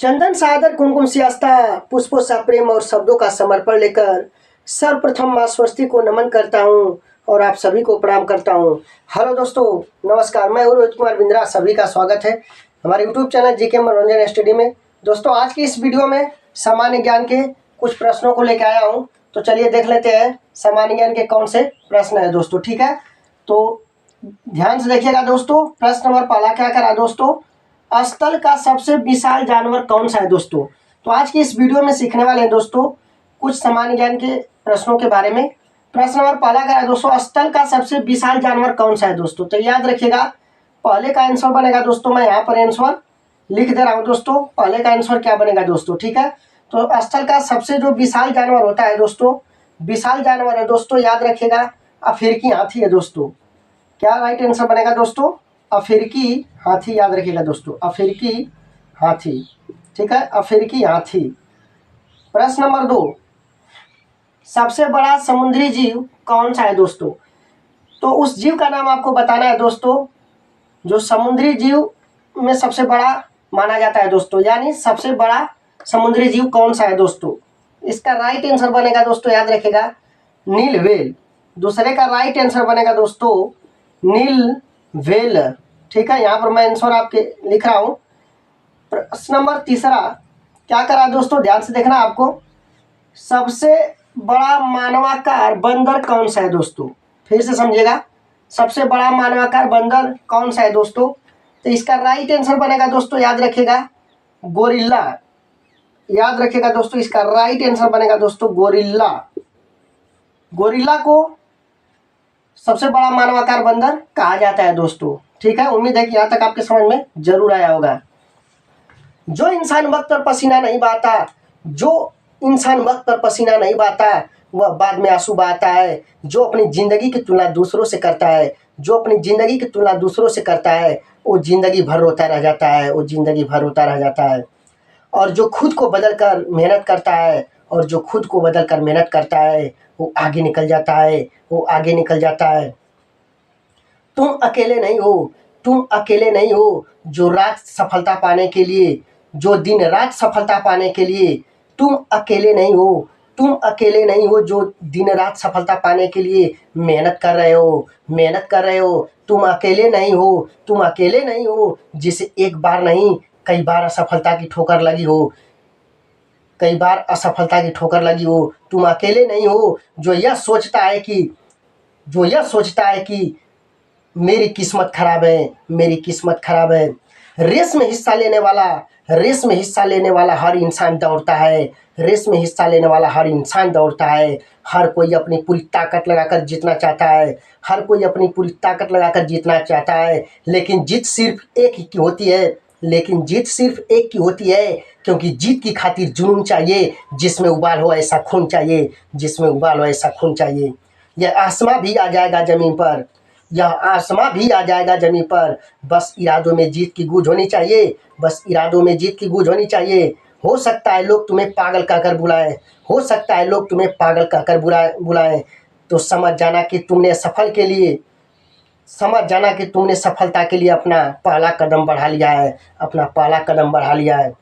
चंदन सादर कुमकुम सियास्ता पुष्पों सा प्रेम और शब्दों का समर्पण लेकर सर्वप्रथम मां स्वस्ति को नमन करता हूं और आप सभी को प्रणाम करता हूं। हेलो दोस्तों, नमस्कार। मैं हूं रोहित कुमार बिंद्रा। सभी का स्वागत है हमारे यूट्यूब चैनल जीके मनोरंजन स्टडी में। दोस्तों, आज की इस वीडियो में सामान्य ज्ञान के कुछ प्रश्नों को लेकर आया हूँ। तो चलिए देख लेते हैं सामान्य ज्ञान के कौन से प्रश्न है दोस्तों। ठीक है, तो ध्यान से देखिएगा दोस्तों। प्रश्न नंबर पहला क्या करा दोस्तों, स्थल का सबसे विशाल जानवर कौन सा है दोस्तों। तो आज की इस वीडियो में सीखने वाले हैं दोस्तों कुछ सामान्य ज्ञान के प्रश्नों के बारे में। प्रश्न नंबर पहला क्या है दोस्तों, स्थल का सबसे विशाल जानवर कौन सा है दोस्तों। तो याद रखिएगा, पहले का आंसर बनेगा दोस्तों, मैं यहाँ पर आंसर लिख दे रहा हूँ दोस्तों। पहले का आंसर क्या बनेगा दोस्तों, ठीक है। तो स्थल का सबसे जो विशाल जानवर होता है दोस्तों, विशाल जानवर है दोस्तों, याद रखिएगा अफ्रीकी हाथी है दोस्तों। क्या राइट आंसर बनेगा दोस्तों, अफ्रीकी हाथी। याद रखिएगा दोस्तों, अफ्रीकी हाथी। ठीक है, अफ्रीकी हाथी। प्रश्न नंबर 2, सबसे बड़ा समुद्री जीव कौन सा है दोस्तों। तो उस जीव का नाम आपको बताना है दोस्तों जो समुद्री जीव में सबसे बड़ा माना जाता है दोस्तों, यानी सबसे बड़ा समुद्री जीव कौन सा है दोस्तों। इसका राइट आंसर बनेगा दोस्तों, याद रखिएगा नील व्हेल। दूसरे का राइट आंसर बनेगा दोस्तों नील व्हेल। ठीक है, यहाँ पर मैं आंसर आपके लिख रहा हूँ। प्रश्न नंबर तीसरा क्या करा दोस्तों, ध्यान से देखना आपको। सबसे बड़ा मानवाकार बंदर कौन सा है दोस्तों। फिर से समझिएगा, सबसे बड़ा मानवाकार बंदर कौन सा है दोस्तों। तो इसका राइट आंसर बनेगा दोस्तों, याद रखिएगा गोरिल्ला। याद रखिएगा दोस्तों, इसका राइट आंसर बनेगा दोस्तों गोरिल्ला। गोरिल्ला को सबसे बड़ा मानवाकार बंदर कहा जाता है दोस्तों। ठीक है, उम्मीद है कि यहाँ तक आपके समझ में जरूर आया होगा। जो इंसान वक्त पर पसीना नहीं बहाता, जो इंसान वक्त पर पसीना नहीं बहाता वह बाद में आंसू बहाता है। जो अपनी जिंदगी की तुलना दूसरों से करता है, जो अपनी जिंदगी की तुलना दूसरों से करता है वो जिंदगी भर रोता रह जाता है, वो जिंदगी भर रोता रह जाता है। और जो खुद को बदल कर मेहनत करता है, और जो खुद को बदल कर मेहनत करता है वो आगे निकल जाता है, वो आगे निकल जाता है। तुम अकेले नहीं हो, तुम अकेले नहीं हो जो रात सफलता पाने के लिए, जो दिन रात सफलता पाने के लिए, तुम अकेले नहीं हो, तुम अकेले नहीं हो जो दिन रात सफलता पाने के लिए मेहनत कर रहे हो, मेहनत कर रहे हो। तुम अकेले नहीं हो, तुम अकेले नहीं हो जिसे एक बार नहीं कई बार असफलता की ठोकर लगी हो, कई बार असफलता की ठोकर लगी हो। तुम अकेले नहीं हो जो यह सोचता है कि, जो यह सोचता है कि मेरी किस्मत खराब है, मेरी किस्मत खराब है। रेस में हिस्सा लेने वाला, रेस में हिस्सा लेने वाला हर इंसान दौड़ता है, रेस में हिस्सा लेने वाला हर इंसान दौड़ता है। हर कोई अपनी पूरी ताकत लगाकर जीतना चाहता है, हर कोई अपनी पूरी ताकत लगाकर जीतना चाहता है। लेकिन जीत सिर्फ एक ही की होती है, लेकिन जीत सिर्फ एक की होती है, क्योंकि जीत की खातिर जुनून चाहिए, जिसमें उबाल हो ऐसा खून चाहिए, जिसमें उबाल हो ऐसा खून चाहिए। यह आसमां भी आ जाएगा जमीन पर, यह आसमां भी आ जाएगा जमीन पर, बस इरादों में जीत की गूंज होनी चाहिए, बस इरादों में जीत की गूंज होनी चाहिए। हो सकता है लोग तुम्हें पागल कहकर बुलाएं, हो सकता है लोग तुम्हें पागल कहकर बुलाएं, तो समझ जाना कि तुमने सफल के लिए, समझ जाना कि तुमने सफलता के लिए अपना पहला कदम बढ़ा लिया है, अपना पहला कदम बढ़ा लिया है।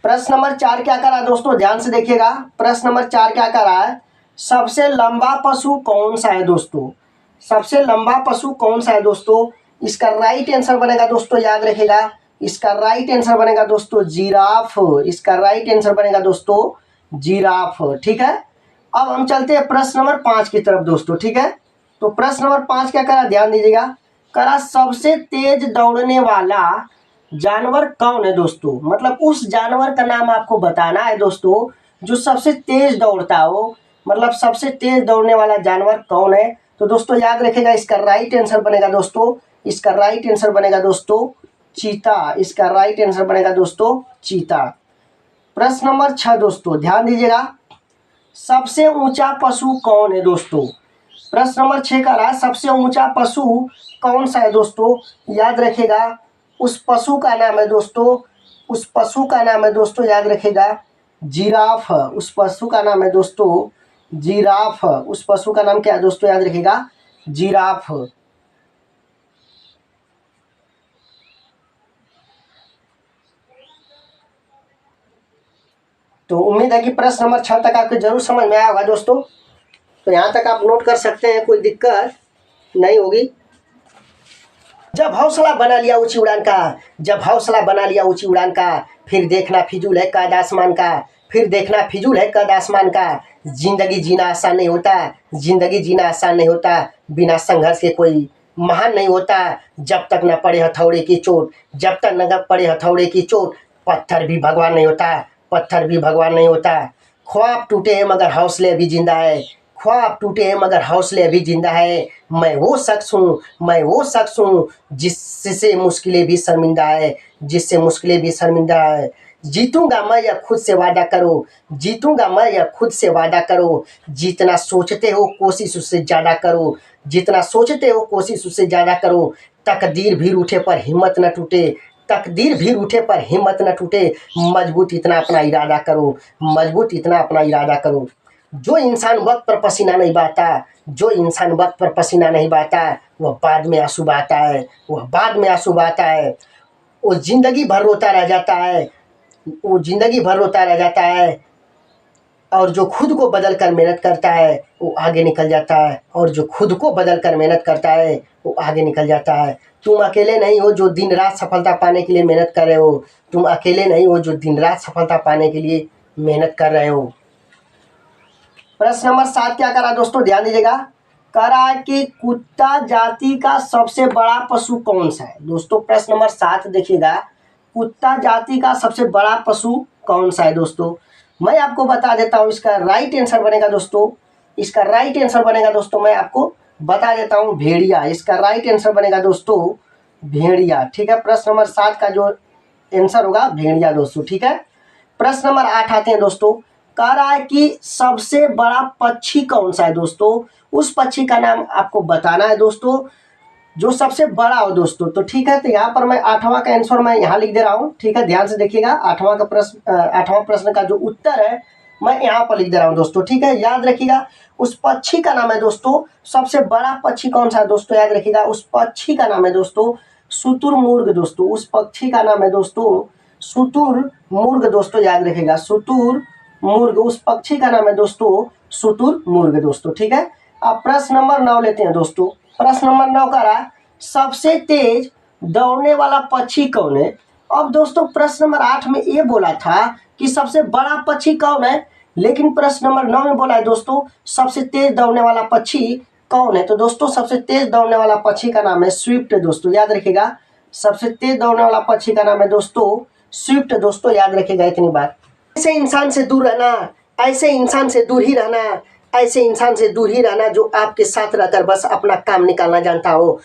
प्रश्न नंबर 4 क्या करा दोस्तों, ध्यान से देखिएगा। प्रश्न नंबर 4 क्या करा है, सबसे लंबा पशु कौन सा है दोस्तों। सबसे लंबा पशु कौन सा है दोस्तों। इसका राइट आंसर बनेगा दोस्तों, याद रखिएगा इसका राइट आंसर बनेगा दोस्तों जिराफ। इसका राइट आंसर बनेगा दोस्तों जिराफ। ठीक है, अब हम चलते हैं प्रश्न नंबर 5 की तरफ दोस्तों। ठीक है, तो प्रश्न नंबर 5 क्या करा, ध्यान दीजिएगा। करा सबसे तेज दौड़ने वाला जानवर कौन है दोस्तों। मतलब उस जानवर का नाम आपको बताना है दोस्तों जो सबसे तेज दौड़ता हो, मतलब सबसे तेज दौड़ने वाला जानवर कौन है। तो दोस्तों याद रखिएगा इसका राइट आंसर बनेगा दोस्तों, इसका राइट आंसर बनेगा दोस्तों चीता। इसका राइट आंसर बनेगा दोस्तों चीता। प्रश्न नंबर 6 दोस्तों, ध्यान दीजिएगा। सबसे ऊंचा पशु कौन है दोस्तों। प्रश्न नंबर 6 का रहा सबसे ऊंचा पशु कौन सा है दोस्तों। याद रखिएगा उस पशु का नाम है दोस्तों, उस पशु का नाम है दोस्तों, याद रखिएगा जिराफ। उस पशु का नाम है दोस्तों जिराफ। उस पशु का नाम क्या है दोस्तों, याद रखिएगा जिराफ। तो उम्मीद है कि प्रश्न नंबर 6 तक आपको जरूर समझ में आया होगा दोस्तों। तो यहाँ तक आप नोट कर सकते हैं, कोई दिक्कत नहीं होगी। जब हौसला बना लिया ऊंची उड़ान का, जब हौसला बना लिया ऊंची उड़ान का, फिर देखना फिजूल है कद आसमान का, फिर देखना फिजूल है कद आसमान का। जिंदगी जीना आसान नहीं होता, जिंदगी जीना आसान नहीं होता, बिना संघर्ष के कोई महान नहीं होता। जब तक न पड़े हथौड़े की चोट, जब तक न पड़े हथौड़े की चोट, पत्थर भी भगवान नहीं होता, पत्थर भी भगवान नहीं होता। ख्वाब टूटे हैं मगर हौसले अभी जिंदा है, ख्वाब टूटे हैं मगर हौसले अभी जिंदा है। मैं वो शख्स हूँ, मैं वो शख्स हूँ जिससे मुश्किलें भी शर्मिंदा है, जिससे मुश्किलें भी शर्मिंदा है। जीतूंगा मैं या खुद से वादा करो, जीतूंगा मैं या खुद से वादा करो। जितना सोचते हो कोशिश उससे ज़्यादा करो, जितना सोचते हो कोशिश उससे ज़्यादा करो। तकदीर भी रूठे पर हिम्मत न टूटे, तकदीर भी रूठे पर हिम्मत न टूटे। मजबूत इतना अपना इरादा करो, मजबूत इतना अपना इरादा करो। जो इंसान वक्त पर पसीना नहीं बहाता, जो इंसान वक्त पर पसीना नहीं बहाता, वह बाद में आंसू बहाता है, वह बाद में आंसू बहाता है। वो जिंदगी भर रोता रह जाता है, वो जिंदगी भर रोता रह जाता है। और जो खुद को बदल कर मेहनत करता है वो आगे निकल जाता है, और जो खुद को बदल कर मेहनत करता है वो आगे निकल जाता है। तुम अकेले नहीं हो जो दिन रात सफलता पाने के लिए मेहनत कर रहे हो, तुम अकेले नहीं हो जो दिन रात सफलता पाने के लिए मेहनत कर रहे हो। प्रश्न नंबर 7 क्या करा दोस्तों, ध्यान दीजिएगा। करा कि कुत्ता जाति का सबसे बड़ा पशु कौन सा है। दोस्तों प्रश्न नंबर 7 देखिएगा, कुत्ता जाति का सबसे बड़ा पशु कौन सा है। दोस्तों मैं आपको बता देता हूँ, इसका राइट आंसर बनेगा दोस्तों, इसका राइट आंसर बनेगा दोस्तों, मैं आपको बता देता हूँ भेड़िया। इसका राइट आंसर बनेगा दोस्तों भेड़िया। ठीक है, प्रश्न नंबर 7 का जो आंसर होगा भेड़िया दोस्तों। ठीक है, प्रश्न नंबर 8 आते हैं दोस्तों। कह रहा है कि सबसे बड़ा पक्षी कौन सा है। दोस्तों उस पक्षी का नाम आपको बताना है दोस्तों जो सबसे बड़ा हो दोस्तों। तो ठीक है, तो यहाँ पर मैं 8वां का आंसर मैं यहाँ लिख दे रहा हूँ। ठीक है, ध्यान से देखिएगा, 8वां प्रश्न का जो उत्तर है मैं यहाँ पर लिख दे रहा हूँ दोस्तों। ठीक है, याद रखिएगा उस पक्षी का नाम है दोस्तों, सबसे बड़ा पक्षी कौन सा है दोस्तों, याद रखिएगा उस पक्षी का नाम है दोस्तों शुतुरमुर्ग। दोस्तों उस पक्षी का नाम है दोस्तों शुतुरमुर्ग दोस्तों, याद रखिएगा शुतुरमुर्ग, उस पक्षी का नाम है दोस्तों शुतुरमुर्ग दोस्तों। ठीक है, अब प्रश्न नंबर 9 लेते हैं दोस्तों। प्रश्न नंबर 9 का रहा सबसे तेज दौड़ने वाला पक्षी कौन है। अब दोस्तों प्रश्न नंबर 8 में ये बोला था कि सबसे बड़ा पक्षी कौन है, लेकिन प्रश्न नंबर 9 में बोला है दोस्तों सबसे तेज दौड़ने वाला पक्षी कौन है। तो दोस्तों सबसे तेज दौड़ने वाला पक्षी का नाम है स्विफ्ट दोस्तों, याद रखिएगा सबसे तेज दौड़ने वाला पक्षी का नाम है दोस्तों स्विफ्ट दोस्तों, याद रखिएगा इतनी बात। ऐसे इंसान से दूर रहना, ऐसे इंसान से दूर ही रहना, ऐसे इंसान से दूर ही रहना जो आपके साथ रहकर बस अपना काम निकालना जानता हो,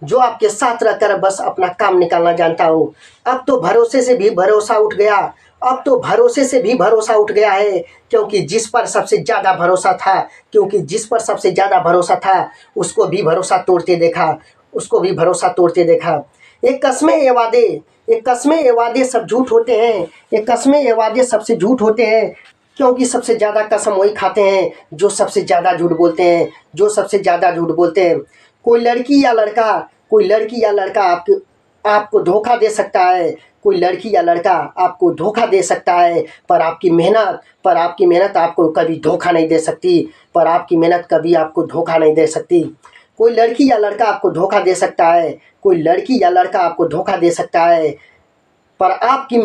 जो आपके साथ रहकर बस अपना काम निकालना जानता हो। अब तो भरोसे से भी भरोसा उठ गया, अब तो भरोसे से भी भरोसा उठ गया है, क्योंकि जिस पर सबसे ज़्यादा भरोसा था, क्योंकि जिस पर सबसे ज़्यादा भरोसा था उसको भी भरोसा तोड़ते देखा, उसको भी भरोसा तोड़ते देखा। ये कस्में ये वादे, ये कस्में ये वादे सब झूठ होते हैं, ये कस्में ये वादे सबसे झूठ होते हैं, क्योंकि सबसे ज़्यादा कसम वही खाते हैं जो सबसे ज़्यादा झूठ बोलते हैं, जो सबसे ज़्यादा झूठ बोलते हैं। कोई लड़की या लड़का, कोई लड़की या लड़का आपको धोखा दे सकता है, कोई लड़की या लड़का आपको धोखा दे सकता है, पर आपकी मेहनत आपको कभी धोखा नहीं दे सकती, पर आपकी मेहनत कभी आपको धोखा नहीं दे सकती। कोई लड़की या लड़का आपको धोखा दे सकता है, कोई लड़की या लड़का आपको धोखा दे सकता है, पर आपकी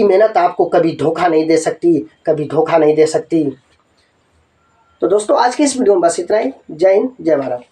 मेहनत आपको कभी धोखा नहीं दे सकती, कभी धोखा नहीं दे सकती। तो दोस्तों आज की इस वीडियो में बस इतना ही। जय हिंद, जय भारत।